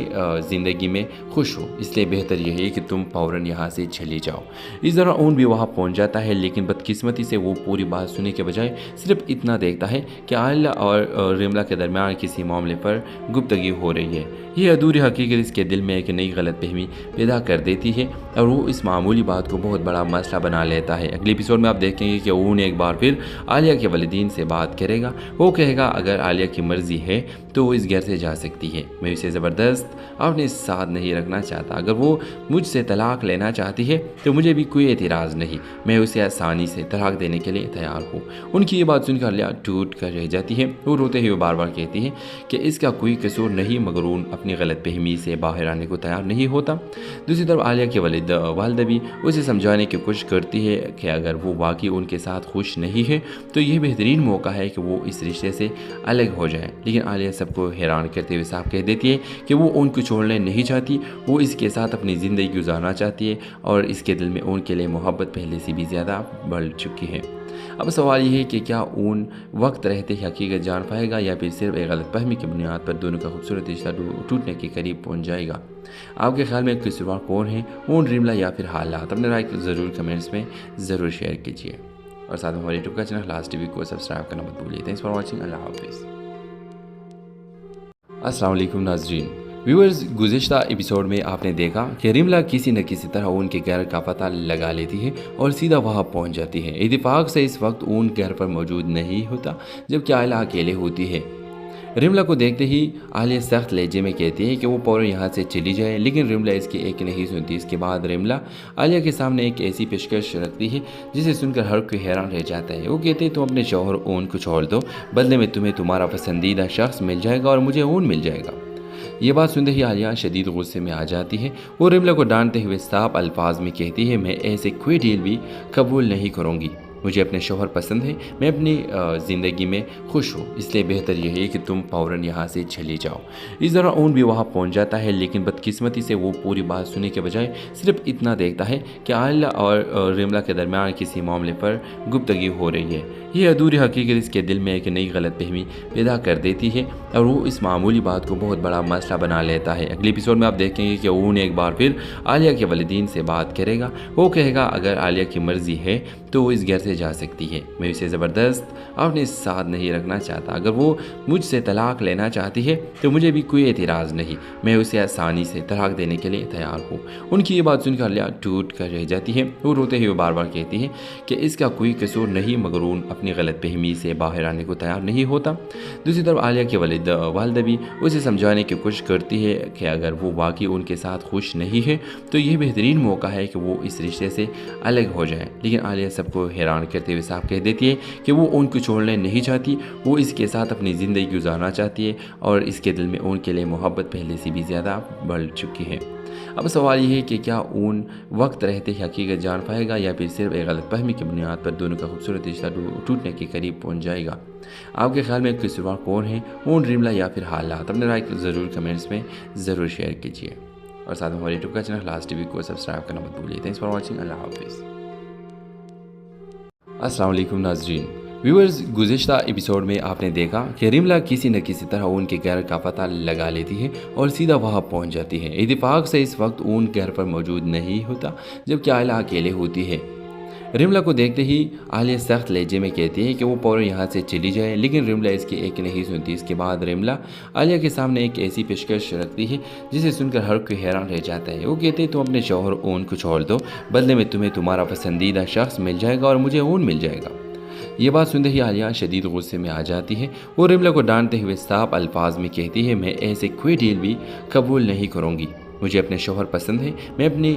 ज़िंदगी में खुश हूँ, इसलिए बेहतर यह है कि तुम फ़ौरन यहाँ से चली जाओ। इस दौरान ऊन भी वहाँ पहुँच जाता है, लेकिन बदकिस्मती से वो पूरी बात सुनने के बजाय सिर्फ इतना देखता है कि आलिया और रिमला के दरमियान किसी मामले पर गुफ्तगी हो रही है। यह अधूरी हकीकत इसके दिल में एक नई गलतफहमी पैदा कर देती है और वो इस मामूली बात को बहुत बड़ा मसला बना लेता है। अगले एपिसोड में आप देखेंगे कि ऊन एक बार फिर आलिया के वालिदीन से बात करेगा। वो कहेगा अगर आलिया की मर्ज़ी है तो वो इस घर से जा सकती है, मैं उसे ज़बरदस्त अपने साथ नहीं रखना चाहता। अगर वो मुझसे तलाक लेना चाहती है तो मुझे भी कोई एतराज़ नहीं, मैं उसे आसानी से तलाक देने के लिए तैयार हूँ। उनकी ये बात सुनकर आलिया टूट कर रह जाती है। वो रोते हुए बार बार कहती है कि इसका कोई कसूर नहीं, मगर ऊन अपनी गलतफहमी से बाहर आने को तैयार नहीं होता। दूसरी तरफ आलिया के वालिदा भी उसे समझाने की कोशिश करती है कि अगर वो वाकई उनके साथ खुश नहीं है तो यह बेहतरीन मौका है कि वो इस रिश्ते से अलग हो जाए। लेकिन आलिया सबको हैरान करते हुए साफ कह देती है कि वो उनको छोड़ना नहीं चाहती, वो इसके साथ अपनी ज़िंदगी गुजारना चाहती है और इसके दिल में उनके लिए मोहब्बत पहले से भी ज़्यादा बढ़ चुकी है। अब सवाल ये है कि क्या ऊन वक्त रहते ही हकीकत जान पाएगा या फिर सिर्फ एक गलत फहमी की बुनियाद पर दोनों का खूबसूरत रिश्ता टूटने के करीब पहुंच जाएगा। आपके ख्याल में कसूरवार कौन है, ऊन, रिमला या फिर हालात? अपने राय को ज़रूर कमेंट्स में ज़रूर शेयर कीजिए और साथ में हमारे यूट्यूब का चैनल लास्ट टीवी को सब्सक्राइब करना मत भूलिए। Thanks for watching. अल्लाह हाफिज़। अस्सलाम वालेकुम नाज़रीन। व्यूअर्स, गुज़िश्ता एपिसोड में आपने देखा कि रिमला किसी न किसी तरह ऊन के घर का पता लगा लेती है और सीधा वहां पहुंच जाती है। इत्तेफाक से इस वक्त ऊन घर पर मौजूद नहीं होता, जबकि आलिया अकेले होती है। रिमला को देखते ही आलिया सख्त लहजे में कहती है कि वो फौरन यहाँ से चली जाए, लेकिन रिमला इसकी एक नहीं सुनती। इसके बाद रिमला आलिया के सामने एक ऐसी पेशकश रखती है जिसे सुनकर हर कोई हैरान रह जाता है। वो कहते हैं तुम अपने शौहर ऊन को छोड़ दो, बदले में तुम्हें तुम्हारा पसंदीदा शख्स मिल जाएगा और मुझे ऊन मिल जाएगा। ये बात सुनते ही आलिया शदीद गुस्से में आ जाती है। वो रोते हुए बार बार कहती है कि रिमला को देखते ही आलिया सख्त लहजे में कहती है कि वो फौरन यहाँ से चली जाए, लेकिन रिमला इसकी एक नहीं सुनती। इसके बाद रिमला आलिया के सामने एक ऐसी पेशकश रखती है जिसे सुनकर हर कोई हैरान रह जाता है। वो कहते हैं तुम अपने शौहर ऊन को छोड़ दो, बदले में तुम्हें तुम्हारा पसंदीदा शख्स मिल जाएगा और मुझे ऊन मिल जाएगा। ये बात सुनते ही आलिया शदीद गुस्से में आ जाती है। वो रिमला को डांटते हुए साफ अल्फाज में कहती है, मैं ऐसे कोई डील भी कबूल नहीं करूँगी। मुझे अपने शौहर पसंद है, मैं अपनी ज़िंदगी में खुश हूँ, इसलिए बेहतर यह है कि तुम फ़ौरन यहाँ से चली जाओ। इस दौरान ऊन भी वहाँ पहुँच जाता है, लेकिन बदकिस्मती से वो पूरी बात सुनने के बजाय सिर्फ इतना देखता है कि आलिया और रिमला के दरमियान किसी मामले पर गुफ्तगी हो रही है। यह अधूरी हकीकत इसके दिल में एक नई गलतफहमी पैदा कर देती है और वो इस मामूली बात को बहुत बड़ा मसला बना लेता है। अगले एपिसोड में आप देखेंगे कि ऊन एक बार फिर आलिया के वालिदीन से बात करेगा। वो कहेगा अगर आलिया की मर्ज़ी है तो वो इस घर से जा सकती है, मैं उसे ज़बरदस्त अपने साथ नहीं रखना चाहता। अगर वो मुझसे तलाक लेना चाहती है तो मुझे भी कोई एतराज़ नहीं, मैं उसे आसानी से तलाक देने के लिए तैयार हूँ। उनकी ये बात सुनकर आलिया टूट कर रह जाती है। वो रोते हुए बार बार कहती है कि इसका कोई कसूर नहीं, मगर ऊन अपनी गलतफहमी से बाहर आने को तैयार नहीं होता। दूसरी तरफ आलिया के वालिदा भी उसे समझाने की कोशिश करती है कि अगर वो वाकई उनके साथ खुश नहीं है तो यह बेहतरीन मौका है कि वो इस रिश्ते से अलग हो जाए। लेकिन आलिया सबको हैरान करते हुए साफ कह देती है कि वो उनको छोड़ना नहीं चाहती, वो इसके साथ अपनी ज़िंदगी गुजारना चाहती है और इसके दिल में उनके लिए मोहब्बत पहले से भी ज़्यादा बढ़ चुकी है। अब सवाल ये है कि क्या ऊन वक्त रहते ही हकीकत जान पाएगा या फिर सिर्फ एक गलत फहमी की बुनियाद पर दोनों का खूबसूरत रिश्ता टूटने के करीब पहुंच जाएगा। आपके ख्याल में कसूरवार कौन है, ऊन, रिमला या फिर हालात? अपने राय को ज़रूर कमेंट्स में ज़रूर शेयर कीजिए और साथ में हमारे यूट्यूब का चैनल लास्ट टीवी को सब्सक्राइब करना मत भूलिए। Thanks for watching. अल्लाह हाफिज़। अस्सलाम वालेकुम नाज़रीन। व्यूअर्स, गुज़िश्ता एपिसोड में आपने देखा कि रिमला किसी न किसी तरह ऊन के घर का पता लगा लेती है और सीधा वहां पहुंच जाती है। इत्तेफाक से इस वक्त ऊन घर पर मौजूद नहीं होता, जबकि आलिया अकेले होती है। रिमला को देखते ही आलिया सख्त लहजे में कहती है कि वो फौरन यहाँ से चली जाए, लेकिन रिमला इसकी एक नहीं सुनती। इसके बाद रिमला आलिया के सामने एक ऐसी पेशकश रखती है जिसे सुनकर हर कोई हैरान रह जाता है। वो कहते हैं तुम अपने शौहर ओन को छोड़ दो, बदले में तुम्हें तुम्हारा पसंदीदा शख्स मिल जाएगा और मुझे ओन मिल जाएगा। ये बात सुनते ही आलिया शदीद गुस्से में आ जाती है। वो रिमला को डांटते हुए साफ अल्फाज में कहती है मैं ऐसे कोई डील भी कबूल नहीं करूँगी। मुझे अपने शौहर पसंद है, मैं अपनी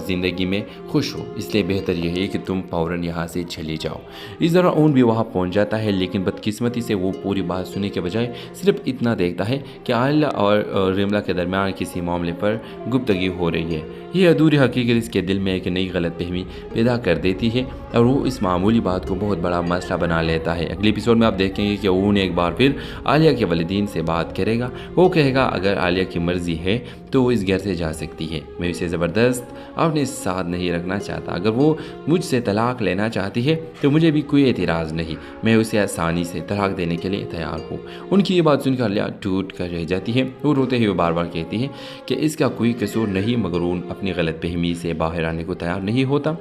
ज़िंदगी में खुश हूँ, इसलिए बेहतर यही है कि तुम फ़ौरन यहाँ से चली जाओ। इस दौरान ओन भी वहाँ पहुँच जाता है, लेकिन बदकिस्मती से वो पूरी बात सुनने के बजाय सिर्फ इतना देखता है कि आलिया और रिमला के दरमियान किसी मामले पर गुफ्तगी हो रही है। ये अधूरी हकीकत इसके दिल में एक नई गलतफहमी पैदा कर देती है और वो इस मामूली बात को बहुत बड़ा मसला बना लेता है। अगले एपिसोड में आप देखेंगे कि ओन एक बार फिर आलिया के वालिदैन से बात करेगा। वो कहेगा अगर आलिया की मर्ज़ी है तो वो इस घर से जा सकती है, मैं उसे ज़बरदस्त अपने साथ नहीं रखना चाहता। अगर वो मुझसे तलाक लेना चाहती है तो मुझे भी कोई एतराज़ नहीं, मैं उसे आसानी से तलाक देने के लिए तैयार हूँ। उनकी ये बात सुनकर आलिया टूट कर रह जाती है। वो रोते हुए बार बार कहती है कि इसका कोई कसूर नहीं, मगर उन अपनी गलतफहमी से बाहर आने को तैयार नहीं होता।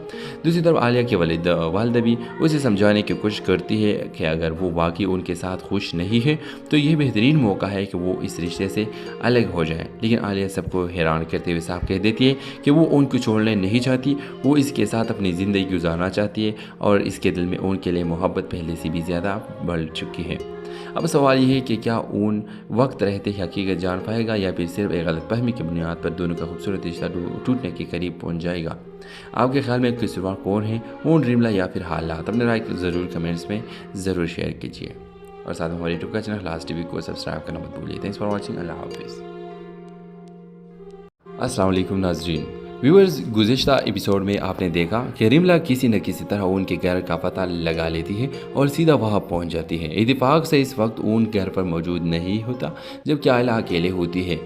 दूसरी तरफ आलिया के वालिदा भी उसे समझाने की कोशिश करती है कि अगर वो वाकई उनके साथ खुश नहीं है तो ये बेहतरीन मौका है कि वो इस रिश्ते से अलग हो जाए। लेकिन आलिया सबको हैरान करते हुए साफ कह देती है कि वो उनको छोड़ने नहीं चाहती, वो इसके साथ अपनी ज़िंदगी गुजारना चाहती है और इसके दिल में उनके लिए मोहब्बत पहले से भी ज़्यादा बढ़ चुकी है। अब सवाल ये है कि क्या ऊन वक्त रहते ही हकीकत जान पाएगा या फिर सिर्फ एक गलतफहमी की बुनियाद पर दोनों का खूबसूरत रिश्ता टूटने के करीब पहुंच जाएगा। आपके ख्याल में कसूरवार कौन है, ऊन, रिमला या फिर हालात? अपने राय ज़रूर कमेंट्स में ज़रूर शेयर कीजिए और साथ में हमारे यूट्यूब का चैनल लास्ट टीवी को सब्सक्राइब करना मत भूलिए। Thanks for watching. अल्लाह हाफिज़। अस्सलाम वालेकुम नाज़रीन। व्यूअर्स, गुज़िश्ता एपिसोड में आपने देखा कि रिमला किसी न किसी तरह उनके घर का पता लगा लेती है और सीधा वहाँ पहुँच जाती है। इत्तेफाक से इस वक्त ऊन घर पर मौजूद नहीं होता, जबकि आलिया अकेले होती है।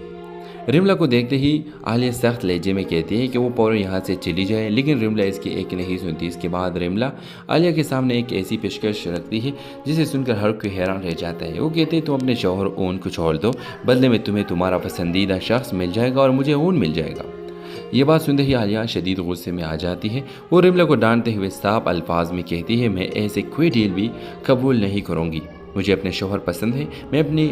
रिमला को देखते ही आलिया सख्त लहजे में कहती है कि वो फौरन यहाँ से चली जाए, लेकिन रिमला इसकी एक नहीं सुनती। इसके बाद रिमला आलिया के सामने एक ऐसी पेशकश रखती है जिसे सुनकर हर कोई हैरान रह जाता है। वो कहते हैं तुम अपने शौहर ओन को छोड़ दो, बदले में तुम्हें तुम्हारा पसंदीदा शख्स मिल जाएगा और मुझे ओन मिल जाएगा। ये बात सुनते ही आलिया शदीद गुस्से में आ जाती है। वो रिमला को डांटते हुए साफ अल्फाज में कहती है मैं ऐसे कोई डील भी कबूल नहीं करूँगी। मुझे अपने शौहर पसंद है, मैं अपनी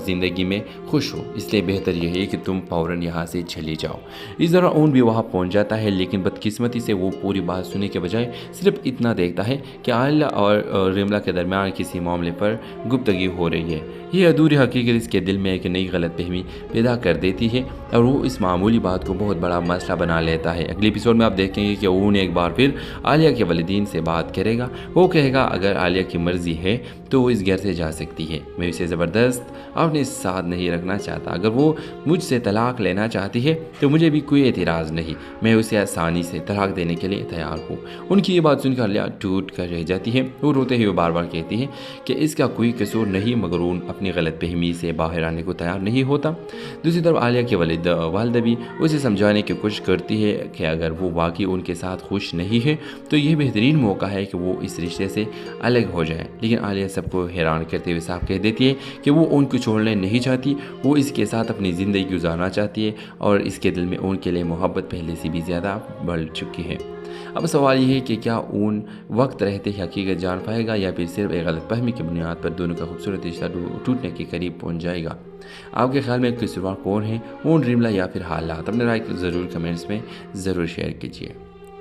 ज़िंदगी में खुश हूँ, इसलिए बेहतर यही है कि तुम फ़ौरन यहाँ से चली जाओ। इस दौरान ओन भी वहाँ पहुँच जाता है, लेकिन बदकिस्मती से वो पूरी बात सुनने के बजाय सिर्फ इतना देखता है कि आलिया और रिमला के दरमियान किसी मामले पर गुफ्तगी हो रही है। ये अधूरी हकीकत इसके दिल में एक नई गलतफहमी पैदा कर देती है और वो इस मामूली बात को बहुत बड़ा मसला बना लेता है। अगले एपिसोड में आप देखेंगे कि ओन एक बार फिर आलिया के वालिदैन से बात करेगा। वो कहेगा अगर आलिया की मर्ज़ी है तो वो इस घर से जा सकती है, मैं उसे ज़बरदस्त अपने साथ नहीं रखना चाहता। अगर वो मुझसे तलाक लेना चाहती है तो मुझे भी कोई एतराज़ नहीं, मैं उसे आसानी से तलाक देने के लिए तैयार हूँ। उनकी ये बात सुनकर आलिया टूट कर रह जाती है। वो रोते हुए बार बार कहती है कि इसका कोई कसूर नहीं, मगर उन अपनी गलतफहमी से बाहर आने को तैयार नहीं होता। दूसरी तरफ आलिया के वालिदा भी उसे समझाने की कोशिश करती है कि अगर वो वाकई उनके साथ खुश नहीं है तो ये बेहतरीन मौका है कि वो इस रिश्ते से अलग हो जाए। लेकिन आलिया सबको हैरान करते हुए साफ कह देती है कि वो उनको छोड़ने नहीं चाहती, वो इसके साथ अपनी ज़िंदगी गुजारना चाहती है और इसके दिल में उनके लिए मोहब्बत पहले से भी ज़्यादा बढ़ चुकी है। अब सवाल ये है कि क्या ऊन वक्त रहते ही हकीकत जान पाएगा या फिर सिर्फ एक गलतफहमी की बुनियाद पर दोनों का खूबसूरत रिश्ता टूटने के करीब पहुंच जाएगा। आपके ख्याल में कसूरवार कौन है, ऊन, रिमला या फिर हालात? अपने राय ज़रूर कमेंट्स में ज़रूर शेयर कीजिए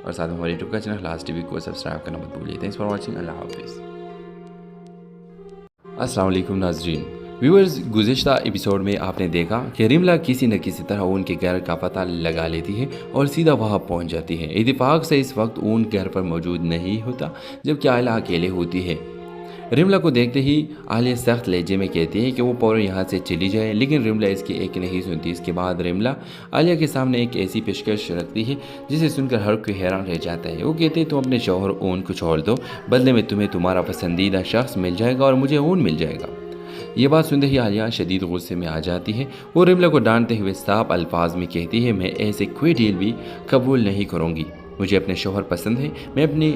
और साथ में हमारे यूट्यूब का चैनल लास्ट टीवी को सब्सक्राइब करना मत भूलिए। Thanks for watching. अल्लाह हाफिज़। अस्सलाम वालेकुम नाज़रीन। व्यूअर्स, गुज़िश्ता एपिसोड में आपने देखा कि रिमला किसी न किसी तरह उनके घर का पता लगा लेती है और सीधा वहाँ पहुँच जाती है। इत्तेफाक से इस वक्त ऊन घर पर मौजूद नहीं होता, जबकि आलिया अकेले होती है। रिमला को देखते ही आलिया सख्त लहजे में कहती है कि वो फौरन यहाँ से चली जाए, लेकिन रिमला इसकी एक नहीं सुनती। इसके बाद रिमला आलिया के सामने एक ऐसी पेशकश रखती है जिसे सुनकर हर कोई हैरान रह जाता है। वो कहते हैं तुम अपने शौहर ओन को छोड़ दो, बदले में तुम्हें तुम्हारा पसंदीदा शख्स मिल जाएगा और मुझे ओन मिल जाएगा। ये बात सुनते ही आलिया शदीद गुस्से में आ जाती है। वो रिमला को डांटते हुए साफ अल्फाज में कहती है मैं ऐसे कोई डील भी कबूल नहीं करूँगी। मुझे अपने शौहर पसंद है, मैं अपनी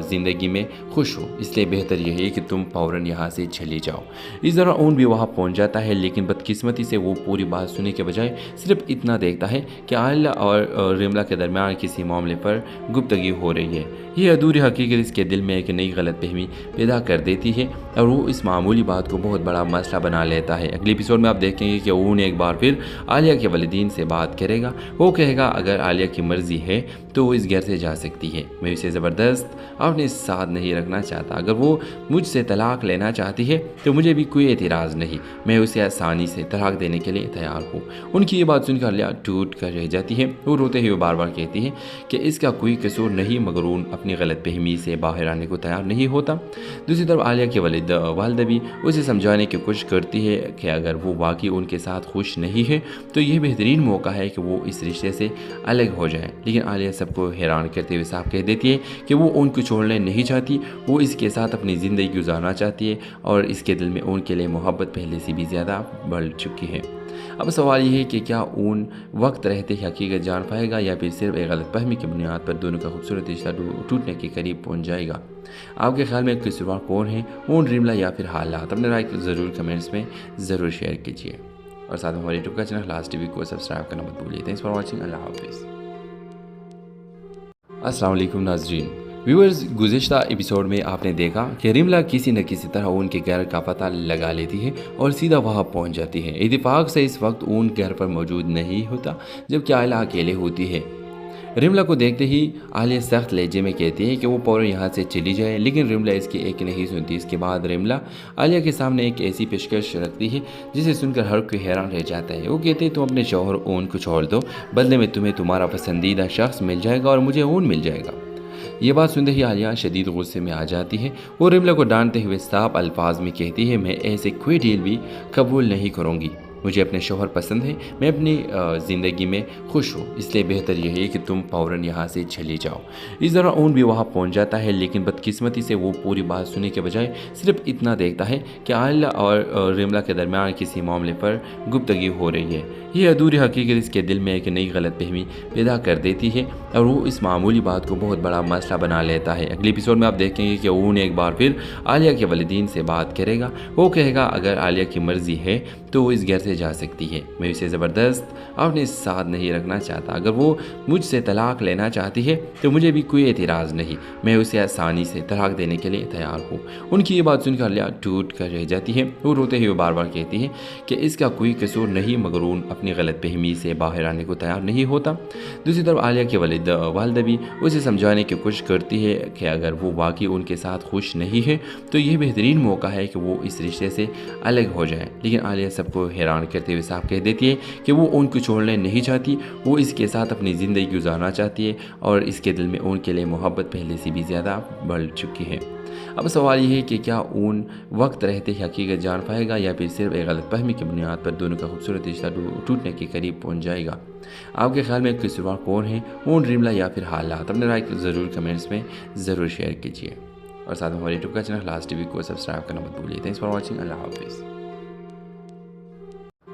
ज़िंदगी में खुश हूँ, इसलिए बेहतर यही है कि तुम फ़ौरन यहाँ से चली जाओ। इस दौरान ओन भी वहाँ पहुँच जाता है, लेकिन बदकिस्मती से वो पूरी बात सुनने के बजाय सिर्फ इतना देखता है कि आलिया और रिमला के दरमियान किसी मामले पर गुफ्तगी हो रही है। یہ ادھوری حقیقت اس کے دل میں ایک نئی غلط فہمی پیدا کر دیتی ہے اور وہ اس معمولی بات کو بہت بڑا مسئلہ بنا لیتا ہے۔ اگلے ایپیسوڈ میں آپ دیکھیں گے کہ اون ایک بار پھر عالیہ کے والدین سے بات کرے گا۔ وہ کہے گا اگر عالیہ کی مرضی ہے تو وہ اس گھر سے جا سکتی ہے، میں اسے زبردست اپنے ساتھ نہیں رکھنا چاہتا، اگر وہ مجھ سے طلاق لینا چاہتی ہے تو مجھے بھی کوئی اعتراض نہیں، میں اسے آسانی سے طلاق دینے کے لیے تیار ہوں۔ ان کی یہ بات سن کر عالیہ ٹوٹ کر رہ جاتی ہے، وہ روتے ہوئے بار بار کہتی ہے کہ اس کا کوئی قصور نہیں، مگر اون اپنی غلط فہمی سے باہر آنے کو تیار نہیں ہوتا۔ دوسری طرف عالیہ کے والدہ بھی اسے سمجھانے کی کوشش کرتی ہے کہ اگر وہ واقعی ان کے ساتھ خوش نہیں ہے تو یہ بہترین موقع ہے کہ وہ اس رشتے سے الگ ہو جائیں، لیکن عالیہ سب کو حیران کرتے ہوئے صاف کہہ دیتی ہے کہ وہ ان کو چھوڑنے نہیں چاہتی، وہ اس کے ساتھ اپنی زندگی گزارنا چاہتی ہے اور اس کے دل میں ان کے لیے محبت پہلے سے بھی زیادہ بڑھ چکی ہے۔ اب سوال یہ ہے کہ کیا اون وقت رہتے ہی حقیقت جان پائے گا یا پھر صرف ایک غلط فہمی کی بنیاد پر دونوں کا خوبصورت رشتہ ٹوٹنے کے قریب پہنچ جائے گا؟ آپ کے خیال میں قصوروار کون ہے، اون، ریملا یا پھر حالات؟ اپنے رائے ضرور کمنٹس میں ضرور شیئر کیجیے اور ساتھ ہمارے یوٹیوب کا چینل لاسٹ ٹی وی کو سبسکرائب کرنا مت بھولیے۔ تھینکس فار واچنگ، اللہ حافظ۔ السلام علیکم ناظرین، ویورز، گزشتہ ایپیسوڈ میں آپ نے دیکھا کہ ریملا کسی نہ کسی طرح اون کے گھر کا پتہ لگا لیتی ہے اور سیدھا وہاں پہنچ جاتی ہے۔ اتفاق سے اس وقت اون گھر پر موجود نہیں ہوتا جبکہ عائلہ اکیلے ہوتی ہے۔ ریملا کو دیکھتے ہی عالیہ سخت لہجے میں کہتی ہے کہ وہ فوراً یہاں سے چلی جائے، لیکن ریملا اس کی ایک نہیں سنتی۔ اس کے بعد ریملا عالیہ کے سامنے ایک ایسی پیشکش رکھتی ہے جسے سن کر ہر کوئی حیران رہ جاتا ہے۔ وہ کہتے ہیں تم اپنے شوہر اون کو چھوڑ دو، بدلے میں تمہیں تمہارا پسندیدہ شخص مل جائے گا اور مجھے اون مل جائے گا۔ یہ بات سنتے ہی عالیہ شدید غصے میں آ جاتی ہے۔ وہ ریملا کو ڈانٹتے ہوئے صاف الفاظ میں کہتی ہے میں ایسے کوئی ڈیل بھی قبول نہیں کروں گی، مجھے اپنے شوہر پسند ہے، میں اپنی زندگی میں خوش ہوں، اس لیے بہتر یہ ہے کہ تم فوراً یہاں سے چلی جاؤ۔ اس دوران اون بھی وہاں پہنچ جاتا ہے، لیکن بدقسمتی سے وہ پوری بات سننے کے بجائے صرف اتنا دیکھتا ہے کہ عائلہ اور ریملا کے درمیان کسی معاملے پر گفتگو ہو رہی ہے۔ یہ ادھوری حقیقت اس کے دل میں ایک نئی غلط فہمی پیدا کر دیتی ہے اور وہ اس معمولی بات کو بہت بڑا مسئلہ بنا لیتا ہے۔ اگلے ایپیسوڈ میں آپ دیکھیں گے کہ اون ایک بار پھر عالیہ کے والدین سے بات کرے گا۔ وہ کہے گا اگر عالیہ کی مرضی ہے تو وہ اس گھر سے جا سکتی ہے، میں اسے زبردست اپنے ساتھ نہیں رکھنا چاہتا، اگر وہ مجھ سے طلاق لینا چاہتی ہے تو مجھے بھی کوئی اعتراض نہیں، میں اسے آسانی سے طلاق دینے کے لیے تیار ہوں۔ ان کی یہ بات سن کر عالیہ ٹوٹ کر رہ جاتی ہے، وہ روتے ہوئے بار بار کہتی ہے کہ اس کا کوئی قصور نہیں، مگر اون اپنی غلط فہمی سے باہر آنے کو تیار نہیں ہوتا۔ دوسری طرف عالیہ کے والدہ بھی اسے سمجھانے کی کوشش کرتی ہے کہ اگر وہ واقعی ان کے ساتھ خوش نہیں ہے تو یہ بہترین موقع ہے کہ وہ اس رشتے سے الگ ہو جائیں، لیکن عالیہ سب کو حیران کرتے ہوئے صاف کہہ دیتی ہے کہ وہ ان کو چھوڑنے نہیں چاہتی، وہ اس کے ساتھ اپنی زندگی گزارنا چاہتی ہے اور اس کے دل میں ان کے لیے محبت پہلے سے بھی زیادہ بڑھ چکی ہے۔ اب سوال یہ ہے کہ کیا اون وقت رہتے ہی حقیقت جان پائے گا یا پھر صرف ایک غلط فہمی کی بنیاد پر دونوں کا خوبصورت رشتہ ٹوٹنے کے قریب پہنچ جائے گا؟ آپ کے خیال میں قصوروار کون ہے، اون، ریملا یا پھر حالات؟ اپنے رائے ضرور کمنٹس میں ضرور شیئر کیجیے اور ساتھ ہمارے یوٹیوب کا چینل لاسٹ ٹی وی کو سبسکرائب کرنا مت بھولیے۔ تھینکس فار واچنگ، اللہ حافظ۔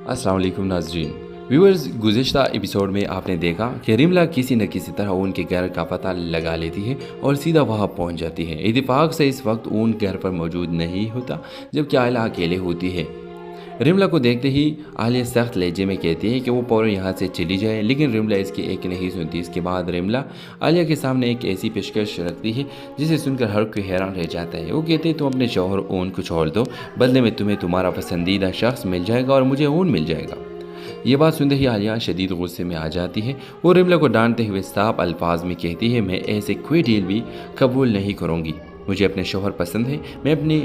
السلام علیکم ناظرین، ویورز، گزشتہ ایپیسوڈ میں آپ نے دیکھا کہ ریملا کسی نہ کسی طرح اون کے گھر کا پتہ لگا لیتی ہے اور سیدھا وہاں پہنچ جاتی ہے۔ اتفاق سے اس وقت اون گھر پر موجود نہیں ہوتا جبکہ عائلہ اکیلے ہوتی ہے۔ ریملا کو دیکھتے ہی عالیہ سخت لہجے میں کہتی ہے کہ وہ فوراً یہاں سے چلی جائے، لیکن ریملا اس کی ایک نہیں سنتی۔ اس کے بعد ریملا عالیہ کے سامنے ایک ایسی پیشکش رکھتی ہے جسے سن کر ہر کوئی حیران رہ جاتا ہے۔ وہ کہتے ہیں تم اپنے شوہر اون کو چھوڑ دو، بدلے میں تمہیں تمہارا پسندیدہ شخص مل جائے گا اور مجھے اون مل جائے گا۔ یہ بات سنتے ہی عالیہ شدید غصے میں آ جاتی ہے۔ وہ ریملا کو ڈانٹتے ہوئے صاف الفاظ میں کہتی ہے میں ایسے کوئی ڈیل بھی قبول نہیں کروں گی، مجھے اپنے شوہر پسند ہے، میں اپنی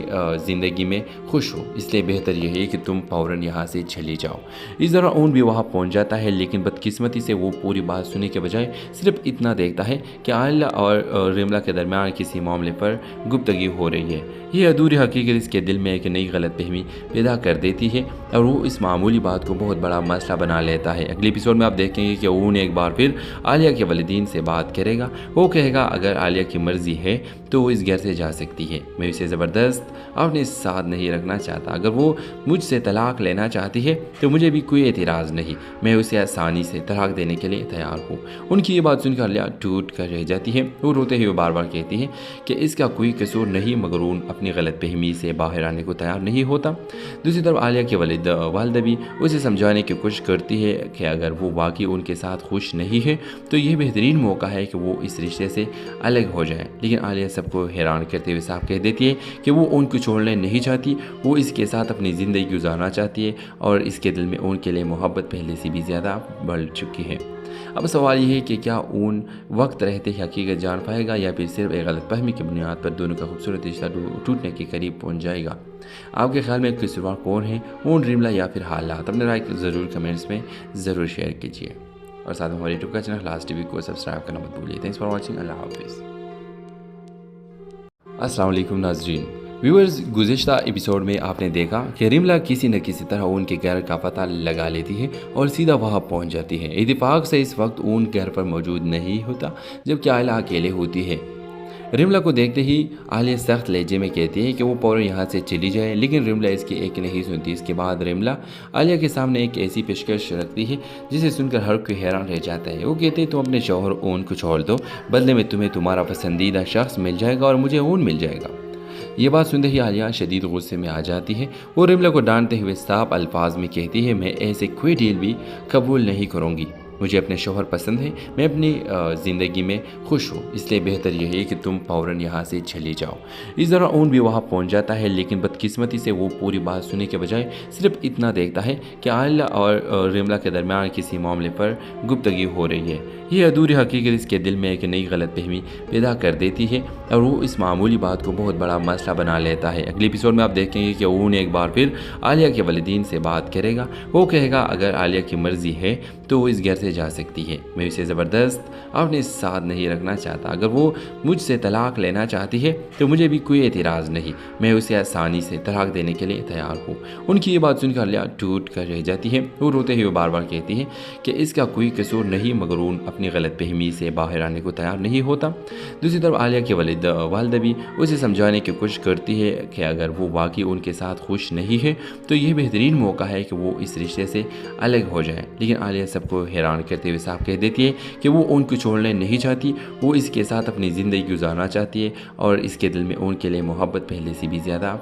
زندگی میں خوش ہوں، اس لیے بہتر یہ ہے کہ تم فوراً یہاں سے چلی جاؤ۔ اس دوران اون بھی وہاں پہنچ جاتا ہے، لیکن بدقسمتی سے وہ پوری بات سننے کے بجائے صرف اتنا دیکھتا ہے کہ عائلہ اور ریملا کے درمیان کسی معاملے پر گفتگو ہو رہی ہے۔ یہ ادھوری حقیقت اس کے دل میں ایک نئی غلط فہمی پیدا کر دیتی ہے اور وہ اس معمولی بات کو بہت بڑا مسئلہ بنا لیتا ہے۔ اگلے ایپیسوڈ میں آپ دیکھیں گے کہ اون ایک بار پھر عالیہ کے والدین سے بات کرے گا۔ وہ کہے گا اگر عالیہ کی مرضی ہے تو وہ اس گھر سے سے جا سکتی ہے، میں اسے زبردست اپنے ساتھ نہیں رکھنا چاہتا، اگر وہ مجھ سے طلاق لینا چاہتی ہے تو مجھے بھی کوئی اعتراض نہیں، میں اسے آسانی سے طلاق دینے کے لیے تیار ہوں۔ ان کی یہ بات سن کر عالیہ ٹوٹ کر رہ جاتی ہے، وہ روتے ہوئے بار بار کہتی ہے کہ اس کا کوئی قصور نہیں، مگر اون اپنی غلط فہمی سے باہر آنے کو تیار نہیں ہوتا۔ دوسری طرف عالیہ کے والدہ بھی اسے سمجھانے کی کوشش کرتی ہے کہ اگر وہ واقعی ان کے ساتھ خوش نہیں ہے تو یہ بہترین موقع ہے کہ وہ اس رشتے سے الگ ہو جائیں، لیکن عالیہ سب کو حیران کرتے ہوئے صاف کہہ دیتی ہے کہ وہ ان کو چھوڑنے نہیں چاہتی، وہ اس کے ساتھ اپنی زندگی گزارنا چاہتی ہے اور اس کے دل میں ان کے لیے محبت پہلے سے بھی زیادہ بڑھ چکی ہے۔ اب سوال یہ ہے کہ کیا اون وقت رہتے ہی حقیقت جان پائے گا یا پھر صرف ایک غلط فہمی کی بنیاد پر دونوں کا خوبصورت رشتہ ٹوٹنے کے قریب پہنچ جائے گا؟ آپ کے خیال میں قصوروار کون ہے، اون، ریملا یا پھر حالات؟ اپنے رائے ضرور کمنٹس میں ضرور شیئر کیجیے اور ساتھ ہمارے یوٹیوب کا چینل لاسٹ ٹی وی کو سبسکرائب کرنا مت بھولیے۔ تھینکس فار واچنگ، اللہ حافظ۔ السلام علیکم ناظرین، ویورز، گزشتہ ایپیسوڈ میں آپ نے دیکھا کہ ریملا کسی نہ کسی طرح اون کے گھر کا پتہ لگا لیتی ہے اور سیدھا وہاں پہنچ جاتی ہے۔ اتفاق سے اس وقت اون گھر پر موجود نہیں ہوتا جبکہ عائلہ اکیلے ہوتی ہے۔ ریملا کو دیکھتے ہی عالیہ سخت لہجے میں کہتی ہے کہ وہ فوراً یہاں سے چلی جائے، لیکن ریملا اس کی ایک نہیں سنتی۔ اس کے بعد ریملا عالیہ کے سامنے ایک ایسی پیشکش رکھتی ہے جسے سن کر ہر کوئی حیران رہ جاتا ہے۔ وہ کہتے ہیں تم اپنے شوہر اون کو چھوڑ دو، بدلے میں تمہیں تمہارا پسندیدہ شخص مل جائے گا اور مجھے اون مل جائے گا۔ یہ بات سنتے ہی عالیہ شدید غصے میں آ جاتی ہے، وہ ریملا کو ڈانٹتے ہوئے صاف الفاظ میں کہتی ہے میں ایسے کوئی ڈیل بھی قبول نہیں کروں گی، مجھے اپنے شوہر پسند ہے، میں اپنی زندگی میں خوش ہوں، اس لیے بہتر یہ ہے کہ تم فوراً یہاں سے چلی جاؤ۔ اس طرح اون بھی وہاں پہنچ جاتا ہے، لیکن بدقسمتی سے وہ پوری بات سننے کے بجائے صرف اتنا دیکھتا ہے کہ عائلہ اور ریملا کے درمیان کسی معاملے پر گفتگو ہو رہی ہے۔ یہ ادھوری حقیقت اس کے دل میں ایک نئی غلط فہمی پیدا کر دیتی ہے اور وہ اس معمولی بات کو بہت بڑا مسئلہ بنا لیتا ہے۔ اگلے ایپیسوڈ میں آپ دیکھیں گے کہ اون ایک بار پھر عالیہ کے والدین سے بات کرے گا، وہ کہے گا اگر عالیہ کی مرضی ہے تو وہ اس گھر سے جا سکتی ہے، میں اسے زبردست اپنے ساتھ نہیں رکھنا چاہتا، اگر وہ مجھ سے طلاق لینا چاہتی ہے تو مجھے بھی کوئی اعتراض نہیں، میں اسے آسانی سے طلاق دینے کے لیے تیار ہوں۔ ان کی یہ بات سن کر عالیہ ٹوٹ کر رہ جاتی ہے، وہ روتے ہوئے بار بار کہتی ہے کہ اس کا کوئی قصور نہیں، مگر اون اپنی غلط فہمی سے باہر آنے کو تیار نہیں ہوتا۔ دوسری طرف عالیہ کے والدہ بھی اسے سمجھانے کی کوشش کرتی ہے کہ اگر وہ واقعی ان کے ساتھ خوش نہیں ہے تو یہ بہترین موقع ہے کہ وہ اس رشتے سے الگ ہو جائیں، لیکن عالیہ سب کو حیران کرتے ہوئے صاف کہہ دیتی ہے کہ وہ ان کو چھوڑنے نہیں چاہتی، وہ اس کے ساتھ اپنی زندگی گزارنا چاہتی ہے اور اس کے دل میں ان کے لیے محبت پہلے سے بھی زیادہ